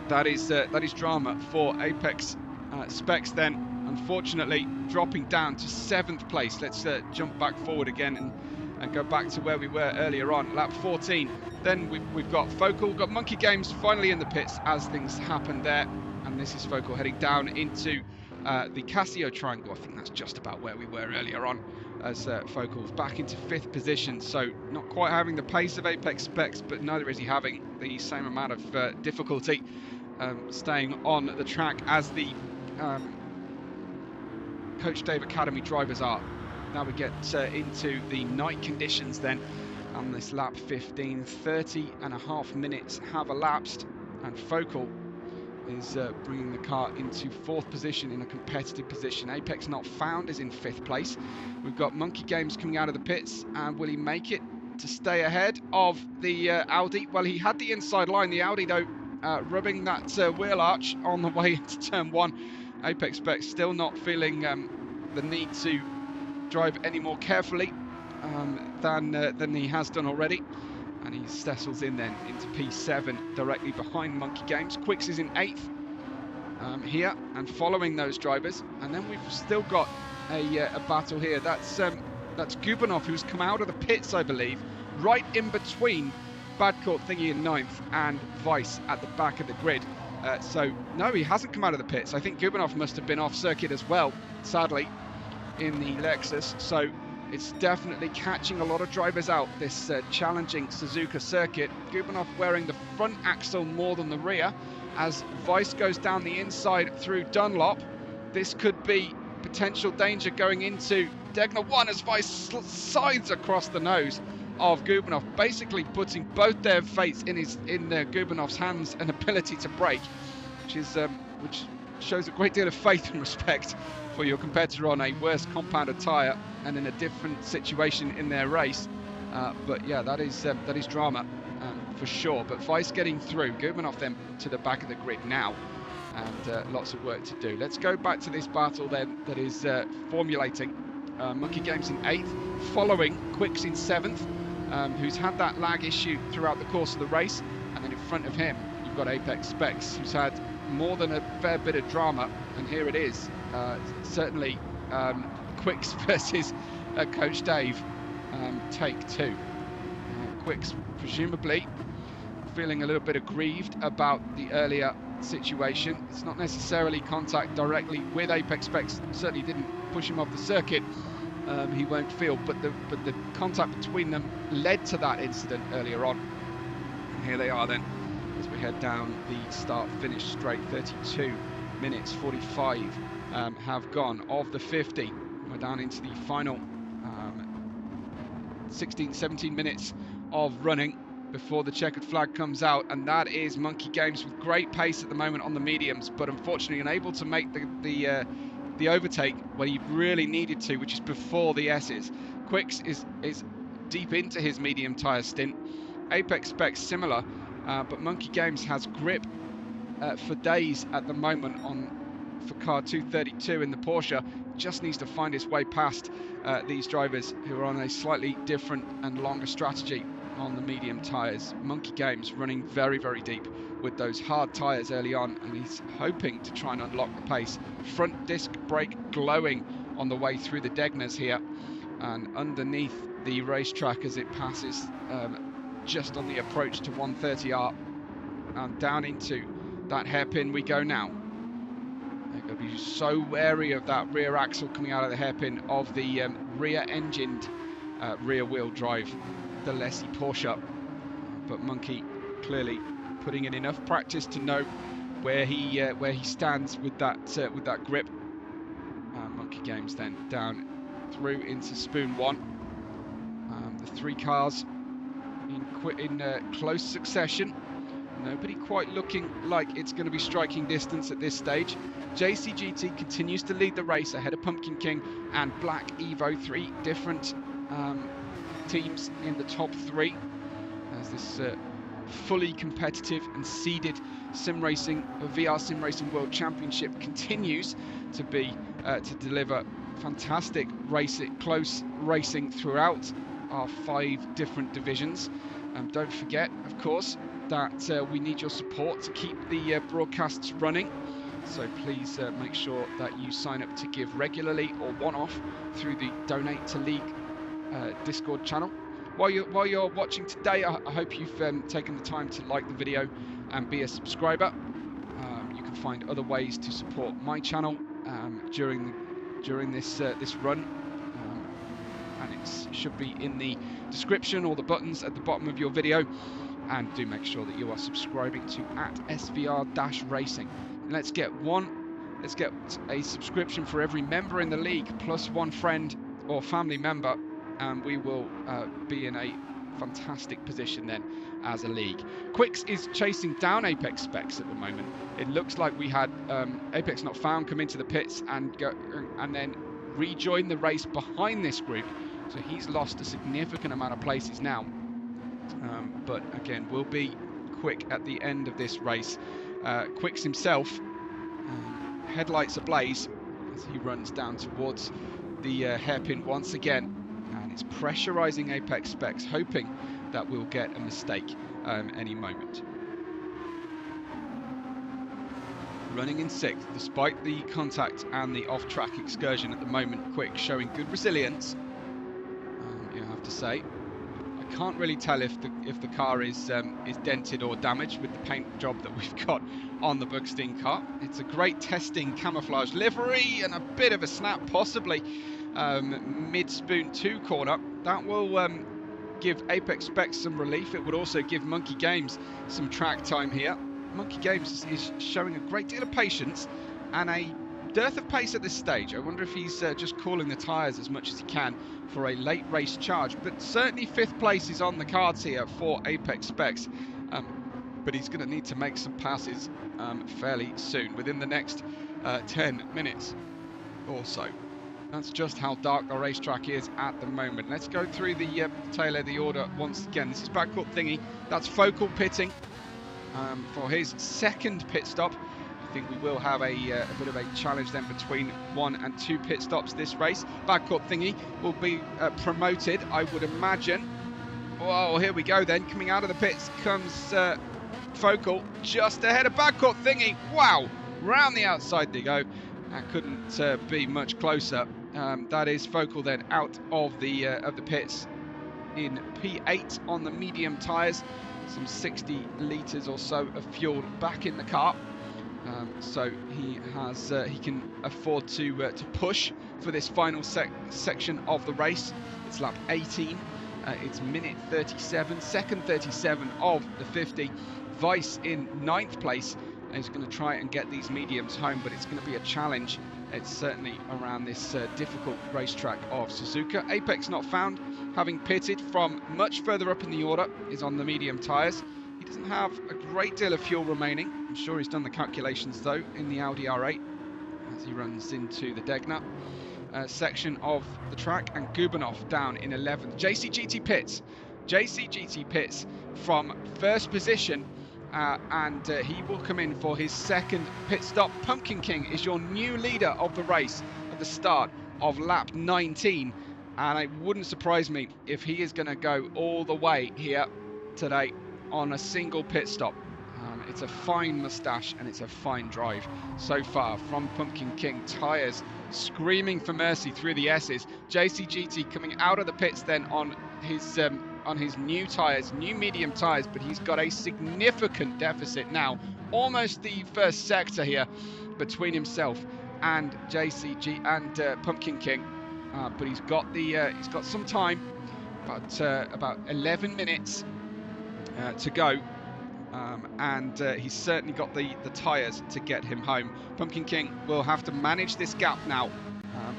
that is drama for Apex Specs then, unfortunately dropping down to 7th place. Let's jump back forward again and go back to where we were earlier on, lap 14. Then we've got Focal, we've got Monkey Games finally in the pits as things happen there, and this is Focal heading down into the Casio triangle. I think that's just about where we were earlier on, as Focal's back into 5th position, so not quite having the pace of Apex Specs, but neither is he having the same amount of difficulty staying on the track as the Coach Dave Academy drivers are. Now we get into the night conditions then on this lap 15. 30.5 minutes have elapsed, and Focal is bringing the car into 4th position in a competitive position. Apex Not Found is in 5th place. We've got Monkey Games coming out of the pits, and will he make it to stay ahead of the Audi? Well, he had the inside line. The Audi, though, rubbing that wheel arch on the way into turn 1. Apex Specs still not feeling the need to drive any more carefully than he has done already. And he settles in then into P7 directly behind Monkey Games. Quicks is in 8th here and following those drivers. And then we've still got a battle here. That's Gubanov, who's come out of the pits, I believe, right in between Badcourt Thingy in 9th and Vice at the back of the grid. So no, he hasn't come out of the pits. I think Gubanov must have been off circuit as well, sadly, in the Lexus. So it's definitely catching a lot of drivers out, this challenging Suzuka circuit. Gubanov wearing the front axle more than the rear as Vice goes down the inside through Dunlop. This could be potential danger going into Degner 1 as Vice slides across the nose of Gubanov, basically putting both their fates in Gubanov's hands and ability to brake, which shows a great deal of faith and respect for your competitor on a worse compounded tyre and in a different situation in their race. But yeah, that is drama for sure. But Vice getting through, Gubanov then to the back of the grid now, and lots of work to do. Let's go back to this battle then that is formulating. Monkey Games in 8th, following Quicks in 7th, who's had that lag issue throughout the course of the race. And then in front of him, you've got Apex Specs, who's had more than a fair bit of drama. And here it is, certainly Quicks versus Coach Dave, take 2. Quicks presumably feeling a little bit aggrieved about the earlier situation. It's not necessarily contact directly with Apex Specs, certainly didn't push him off the circuit. He won't feel, but the contact between them led to that incident earlier on. And here they are then as we head down the start-finish straight. 32 minutes 45 have gone of the 50. We're down into the final 16-17 minutes of running before the checkered flag comes out, and that is Monkey Games with great pace at the moment on the mediums, but unfortunately unable to make the overtake when he really needed to, which is before the S's. Quicks is deep into his medium tyre stint. Apex Specs similar, but Monkey Games has grip for days at the moment for car 232 in the Porsche. Just needs to find his way past these drivers who are on a slightly different and longer strategy on the medium tyres. Monkey Games running very, very deep with those hard tyres early on, and he's hoping to try and unlock the pace. Front disc brake glowing on the way through the Degners here, and underneath the racetrack as it passes just on the approach to 130R, and down into that hairpin we go now. They're going to be so wary of that rear axle coming out of the hairpin of the rear-engined rear-wheel drive Delessi Porsche, but Monkey clearly putting in enough practice to know where he stands with that grip. Monkey Games then down through into Spoon 1. The 3 cars in close succession. Nobody quite looking like it's going to be striking distance at this stage. JCGT continues to lead the race ahead of Pumpkin King and Black Evo. 3 different teams in the top 3 as this fully competitive and seeded SimRacing VR SimRacing World Championship continues to be to deliver fantastic close racing throughout our 5 different divisions. Don't forget, of course, that we need your support to keep the broadcasts running. So please make sure that you sign up to give regularly or one-off through the Donate to League Discord channel. While you're watching today, I hope you've taken the time to like the video and be a subscriber. You can find other ways to support my channel during this run, and it should be in the description or the buttons at the bottom of your video. And do make sure that you are subscribing to @SVR-Racing. Let's get a subscription for every member in the league, plus one friend or family member, and we will be in a fantastic position then as a league. Quicks is chasing down Apex Specs at the moment. It looks like we had Apex Not Found come into the pits and then rejoin the race behind this group, so he's lost a significant amount of places now. But again, we'll be quick at the end of this race. Quicks himself, headlights ablaze as he runs down towards the hairpin once again, and it's pressurizing Apex Specs, hoping that we'll get a mistake any moment. Running in 6th, despite the contact and the off-track excursion at the moment. Quick showing good resilience, you have to say. I can't really tell if the car is dented or damaged with the paint job that we've got on the Bugsteen car. It's a great testing camouflage livery and a bit of a snap, possibly mid-spoon 2 corner. That will give Apex Specs some relief. It would also give Monkey Games some track time here. Monkey Games is showing a great deal of patience and a dearth of pace at this stage. I wonder if he's just calling the tyres as much as he can for a late race charge, but certainly 5th place is on the cards here for Apex Specs, but he's going to need to make some passes fairly soon, within the next 10 minutes or so. That's just how dark the racetrack is at the moment. Let's go through the tail of the order once again. This is backcourt thingy. That's Focal pitting for his 2nd pit stop. I think we will have a bit of a challenge then between 1 and 2 pit stops this race. Backcourt thingy will be promoted, I would imagine. Oh, here we go then. Coming out of the pits comes Focal, just ahead of backcourt thingy. Wow, round the outside they go. That couldn't be much closer. That is Focal then out of the pits in P8 on the medium tyres. Some 60 litres or so of fuel back in the car. So he can afford to push for this final section of the race. It's lap 18. It's minute 37, second 37 of the 50. Weiss in 9th place is going to try and get these mediums home, but it's going to be a challenge. It's certainly around this difficult racetrack of Suzuka. Apex Not Found, having pitted from much further up in the order, is on the medium tyres. He doesn't have a great deal of fuel remaining. I'm sure he's done the calculations though in the Audi R8 as he runs into the Degner section of the track, and Gubanov down in 11th. JCGT pits from 1st position, and he will come in for his 2nd pit stop. Pumpkin King is your new leader of the race at the start of lap 19, and it wouldn't surprise me if he is going to go all the way here today on a single pit stop. It's a fine moustache and it's a fine drive so far from Pumpkin King. Tyres screaming for mercy through the S's. JCGT coming out of the pits then on his new tyres, new medium tyres, but he's got a significant deficit now, almost the 1st sector here between himself and JCG and Pumpkin King. But he's got some time, about 11 minutes to go, and he's certainly got the tyres to get him home. Pumpkin King will have to manage this gap now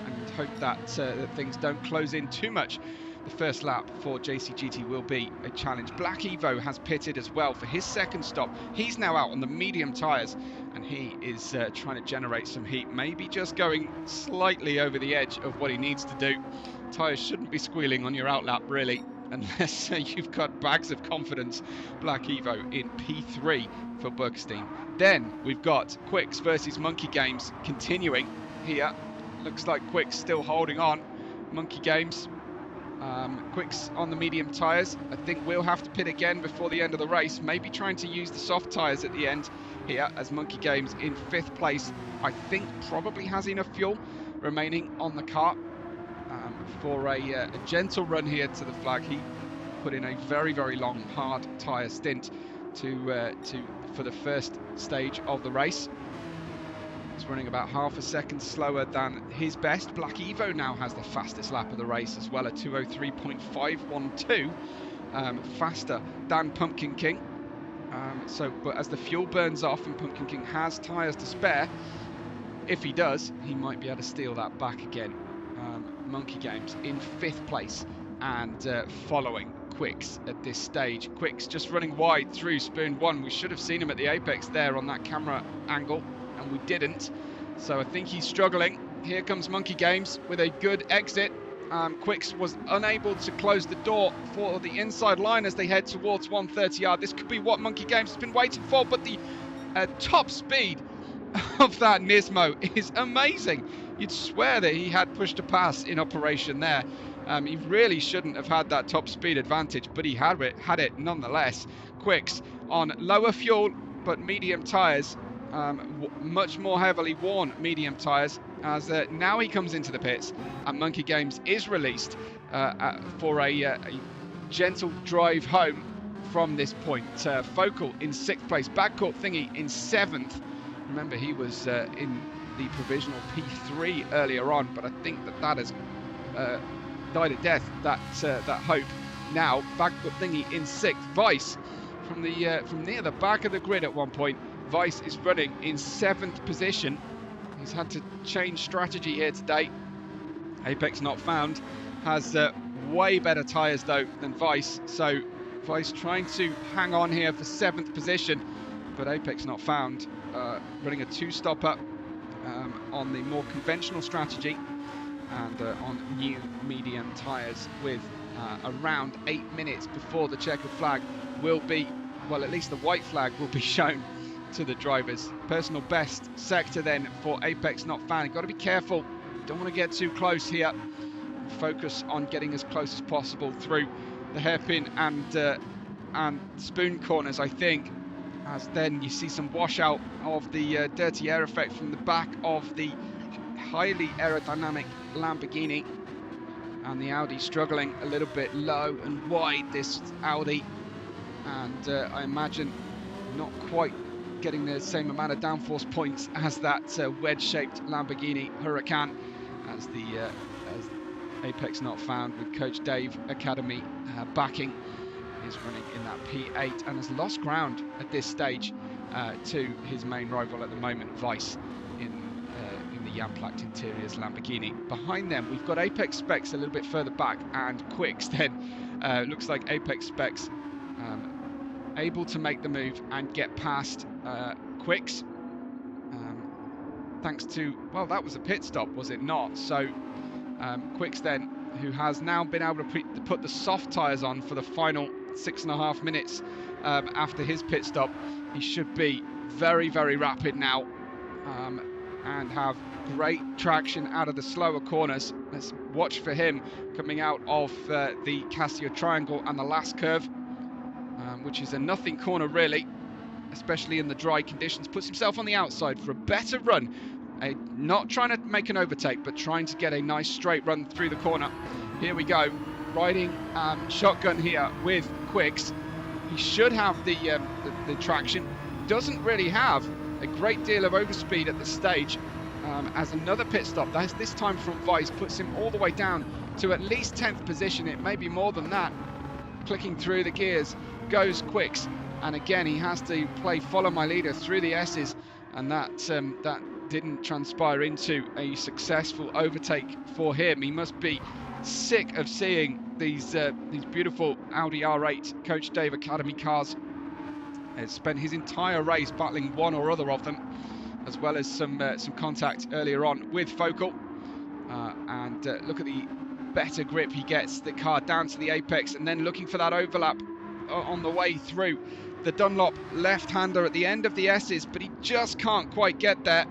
and hope that things don't close in too much. The first lap for JCGT will be a challenge. Black Evo has pitted as well for his 2nd stop. He's now out on the medium tyres, and he is trying to generate some heat, maybe just going slightly over the edge of what he needs to do. Tyres shouldn't be squealing on your outlap really, unless you've got bags of confidence. Black Evo in P3 for Bugsteen. Then we've got Quicks versus Monkey Games continuing here. Looks like Quicks still holding on. Monkey Games, Quicks on the medium tyres. I think we'll have to pit again before the end of the race, maybe trying to use the soft tyres at the end here, as Monkey Games in 5th place, I think probably has enough fuel remaining on the car for a gentle run here to the flag. He put in a very, very long hard tyre stint for the first stage of the race. He's running about half a second slower than his best. Black Evo now has the fastest lap of the race as well, a 2:03.512, faster than Pumpkin King. But as the fuel burns off and Pumpkin King has tyres to spare, if he does, he might be able to steal that back again. Monkey Games in 5th place and following Quicks at this stage. Quicks just running wide through Spoon 1. We should have seen him at the apex there on that camera angle, and we didn't. So I think he's struggling. Here comes Monkey Games with a good exit. Quicks was unable to close the door for the inside line as they head towards 130R. This could be what Monkey Games has been waiting for, but the top speed of that Nismo is amazing. You'd swear that he had push to pass in operation there. He really shouldn't have had that top speed advantage, but he had it nonetheless. Quicks on lower fuel but medium tyres, much more heavily worn medium tyres, as now he comes into the pits and Monkey Games is released for a gentle drive home from this point. Focal in 6th place, Backcourt Thingy in 7th. Remember, he was in the provisional P3 earlier on, but I think that has died a death, that hope. Now Backcourt Thingy in 6th. Vice from near the back of the grid at one point. Vice is running in 7th position. He's had to change strategy here today. Apex Not Found has way better tyres though than Vice, so Vice trying to hang on here for 7th position, but Apex Not Found running a 2-stopper on the more conventional strategy and on new medium tyres with around 8 minutes before the checkered flag will be, well, at least the white flag will be shown to the drivers. Personal best sector then for Apex Not Found. You've got to be careful, don't want to get too close here. Focus on getting as close as possible through the hairpin and spoon corners, I think, as then you see some washout of the dirty air effect from the back of the highly aerodynamic Lamborghini, and the Audi struggling a little bit low and wide, this Audi, and I imagine not quite getting the same amount of downforce points as that wedge-shaped Lamborghini Huracan, as Apex Not Found with Coach Dave Academy backing is running in that P8 and has lost ground at this stage to his main rival at the moment, Vice, in the Jamplakt Interiors Lamborghini. Behind them we've got Apex Specs a little bit further back, and Quicks then looks like Apex Specs able to make the move and get past Quicks, thanks to, well, that was a pit stop, was it not? So Quicks then, who has now been able to put the soft tyres on for the final 6.5 minutes after his pit stop, he should be very, very rapid now and have great traction out of the slower corners. Let's watch for him coming out of the Casio Triangle and the last curve, which is a nothing corner really, especially in the dry conditions. Puts himself on the outside for a better run, not trying to make an overtake, but trying to get a nice straight run through the corner. Here we go, riding shotgun here with Quicks. He should have the traction, doesn't really have a great deal of overspeed at this stage, as another pit stop, this time from Vice, puts him all the way down to at least 10th position. It may be more than that. Clicking through the gears goes Quicks, and again he has to play follow my leader through the S's, and that didn't transpire into a successful overtake for him. He must be sick of seeing these beautiful Audi R8 Coach Dave Academy cars. Has spent his entire race battling one or other of them, as well as some contact earlier on with Focal, and look at the better grip he gets the car down to the apex, and then looking for that overlap on the way through. The Dunlop left-hander at the end of the S's, but he just can't quite get there,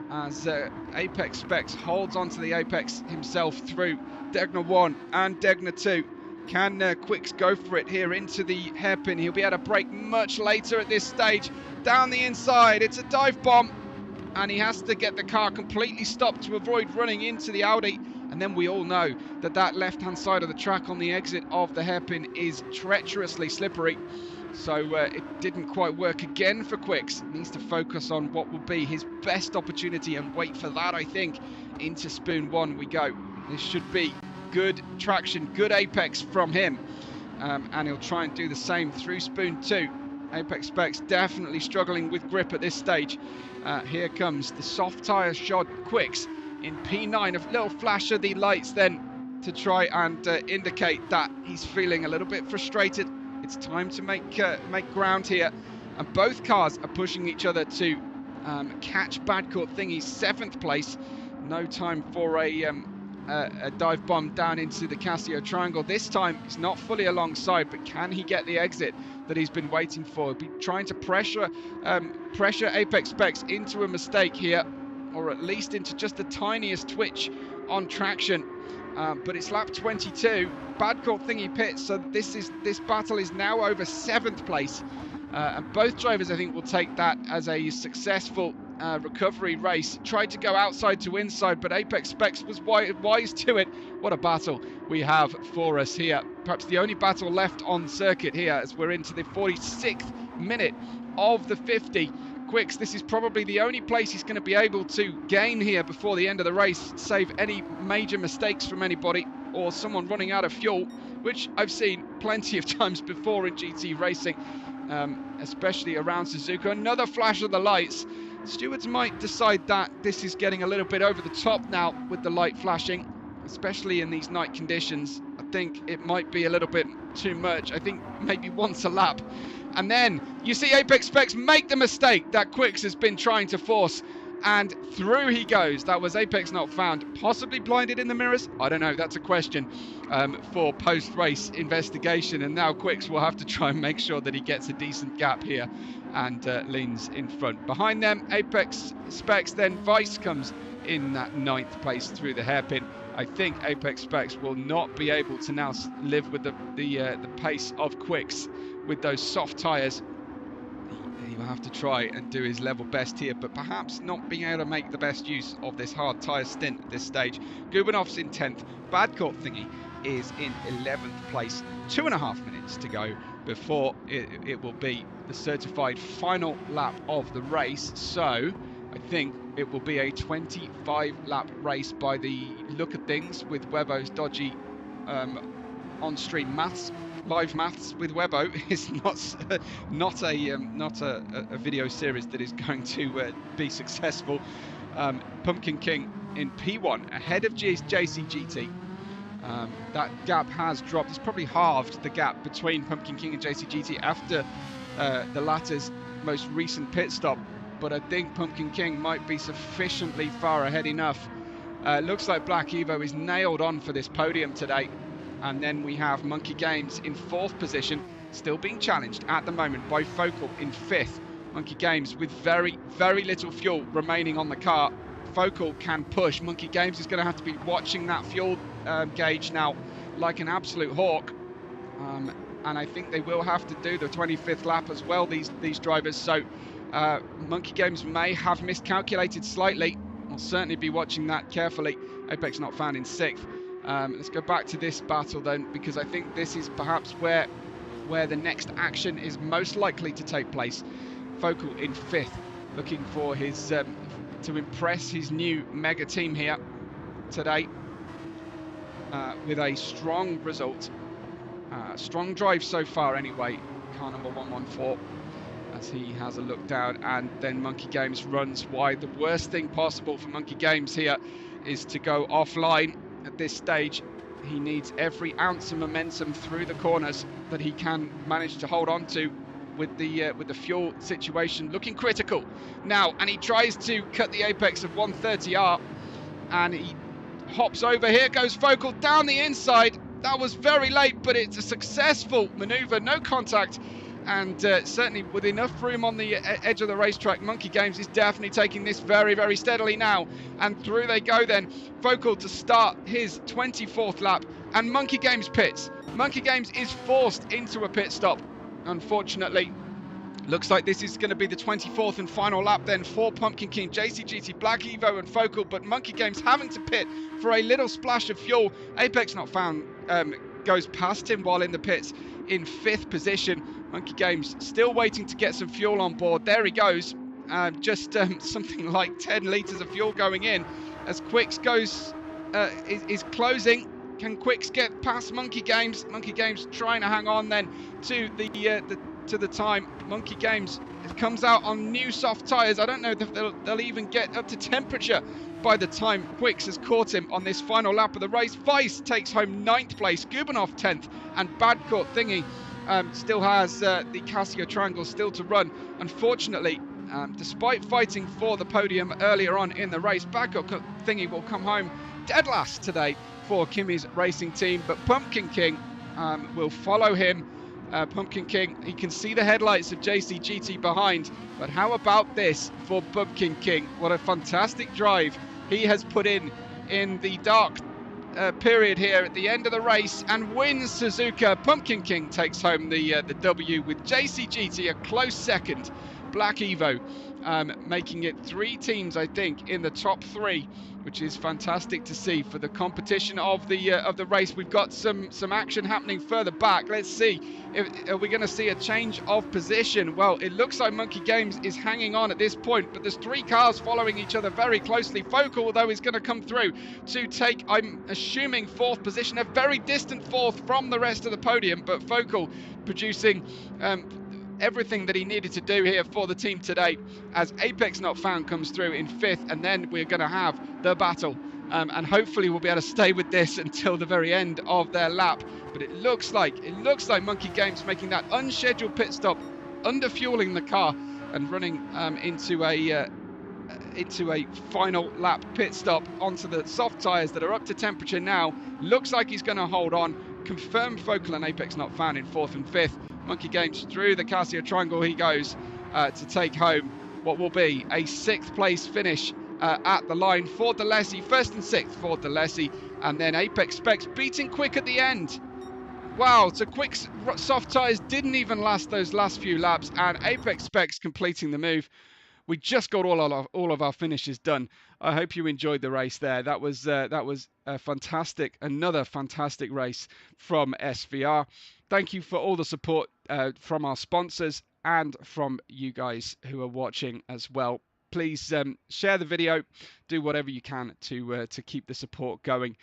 as Apex Specs holds onto the apex himself through Degner 1 and Degner 2. Can Quicks go for it here into the hairpin? He'll be able to brake much later at this stage. Down the inside, it's a dive bomb, and he has to get the car completely stopped to avoid running into the Audi. And then we all know that left-hand side of the track on the exit of the hairpin is treacherously slippery. So it didn't quite work again for Quicks. Needs to focus on what will be his best opportunity and wait for that, I think. Into Spoon 1 we go. This should be good traction, good apex from him. And he'll try and do the same through Spoon 2. Apex Specs definitely struggling with grip at this stage. Here comes the soft tyre shod Quicks in P9. A little flash of the lights then to try and indicate that he's feeling a little bit frustrated. It's time to make ground here, and both cars are pushing each other to catch Bad Court Thingy's 7th place. No time for a dive bomb down into the Casio Triangle. This time he's not fully alongside, but can he get the exit that he's been waiting for? He'll be trying to pressure Apex Specs into a mistake here, or at least into just the tiniest twitch on traction. But it's lap 22. Bad Court Thingy pits, so this battle is now over 7th place, and both drivers I think will take that as a successful recovery race. Tried to go outside to inside, but Apex Specs was wise to it. What a battle we have for us here. Perhaps the only battle left on circuit here, as we're into the 46th minute of the 50. Quicks, this is probably the only place he's going to be able to gain here before the end of the race, save any major mistakes from anybody or someone running out of fuel, which I've seen plenty of times before in GT racing, especially around Suzuka. Another flash of the lights. Stewards might decide that this is getting a little bit over the top now with the light flashing, especially in these night conditions. I think it might be a little bit too much. I think maybe once a lap. And then you see Apex Specs make the mistake that Quicks has been trying to force, and through he goes. That was Apex not found. Possibly blinded in the mirrors? I don't know. That's a question for post-race investigation. And now Quicks will have to try and make sure that he gets a decent gap here and leans in front. Behind them, Apex Specs, then Vice comes in that 9th place through the hairpin. I think Apex Specs will not be able to now live with the pace of Quicks with those soft tyres. He will have to try and do his level best here, but perhaps not being able to make the best use of this hard tyre stint at this stage. Gubanov's in 10th. Bad Court Thingy is in 11th place. 2.5 minutes to go before it will be the certified final lap of the race. So I think it will be a 25-lap race by the look of things, with Webbo's dodgy on-stream maths. Live maths with Webbo is not a video series that is going to be successful. Pumpkin King in P1 ahead of JCGT. That gap has dropped. It's probably halved the gap between Pumpkin King and JCGT after the latter's most recent pit stop. But I think Pumpkin King might be sufficiently far ahead enough. Looks like Black Evo is nailed on for this podium today. And then we have Monkey Games in 4th position, still being challenged at the moment by Focal in 5th. Monkey Games with very, very little fuel remaining on the car. Focal can push. Monkey Games is going to have to be watching that fuel gauge now like an absolute hawk. And I think they will have to do the 25th lap as well, these drivers. So Monkey Games may have miscalculated slightly. I'll certainly be watching that carefully. Apex not found in 6th. Let's go back to this battle then, because I think this is perhaps where the next action is most likely to take place. Focal in 5th, looking for his to impress his new mega team here today with a strong result. Strong drive so far anyway. Car number 114, as he has a look down, and then Monkey Games runs wide. The worst thing possible for Monkey Games here is to go offline. At this stage, he needs every ounce of momentum through the corners that he can manage to hold on to, with the fuel situation looking critical now. And he tries to cut the apex of 130R, and he hops over. Here goes Focal down the inside. That was very late, but it's a successful maneuver. No contact, and certainly with enough room on the edge of the racetrack. Monkey Games is definitely taking this very, very steadily now, and through they go then. Focal to start his 24th lap, and Monkey Games pits. Monkey Games is forced into a pit stop, unfortunately. Looks like this is going to be the 24th and final lap then for Pumpkin King, JCGT, Black Evo and Focal, but Monkey Games having to pit for a little splash of fuel. Apex not found goes past him while in the pits in 5th position. Monkey Games still waiting to get some fuel on board. There he goes. Just something like 10 litres of fuel going in as Quicks goes is closing. Can Quicks get past Monkey Games? Monkey Games trying to hang on then to the time. Monkey Games comes out on new soft tyres. I don't know if they'll even get up to temperature by the time Quicks has caught him on this final lap of the race. Weiss takes home 9th place, Gubanov 10th, and Badcourt Thingy still has the Casio Triangle still to run. Unfortunately, despite fighting for the podium earlier on in the race, Badcourt Thingy will come home dead last today for Kimi's racing team, but Pumpkin King will follow him. Pumpkin King, he can see the headlights of JCGT behind, but how about this for Pumpkin King? What a fantastic drive he has put in the dark period here at the end of the race and wins Suzuka. Pumpkin King takes home the W with JCGT a close second. Black Evo making it 3 teams, I think, in the top 3, which is fantastic to see for the competition of the race. We've got some action happening further back. Let's see, are we going to see a change of position? Well, it looks like Monkey Games is hanging on at this point, but there's 3 cars following each other very closely. Focal, though, is going to come through to take, I'm assuming, 4th position, a very distant 4th from the rest of the podium, but Focal producing everything that he needed to do here for the team today, as Apex Not Found comes through in 5th, and then we're going to have the battle, and hopefully we'll be able to stay with this until the very end of their lap. But it looks like Monkey Games making that unscheduled pit stop, under fueling the car and running into a final lap pit stop onto the soft tyres that are up to temperature now. Looks like he's going to hold on. Confirmed Focal and Apex Not Found in 4th and 5th. Monkey Games through the Casio Triangle he goes to take home what will be a 6th place finish at the line for Delessi. 1st and 6th for Delessi, and then Apex Specs beating Quick at the end. Wow, so Quick's soft tyres didn't even last those last few laps, and Apex Specs completing the move. We just got all of our finishes done. I hope you enjoyed the race there. That was a fantastic, another fantastic race from SVR. Thank you for all the support from our sponsors and from you guys who are watching as well. Please share the video, do whatever you can to keep the support going.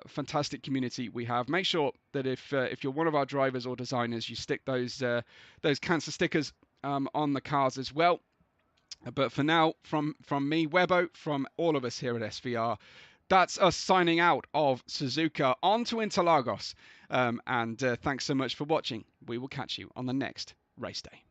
Fantastic community we have. Make sure that if you're one of our drivers or designers, you stick those cancer stickers on the cars as well. But for now, from me, Webbo, from all of us here at SVR, that's us signing out of Suzuka on to Interlagos. And thanks so much for watching. We will catch you on the next race day.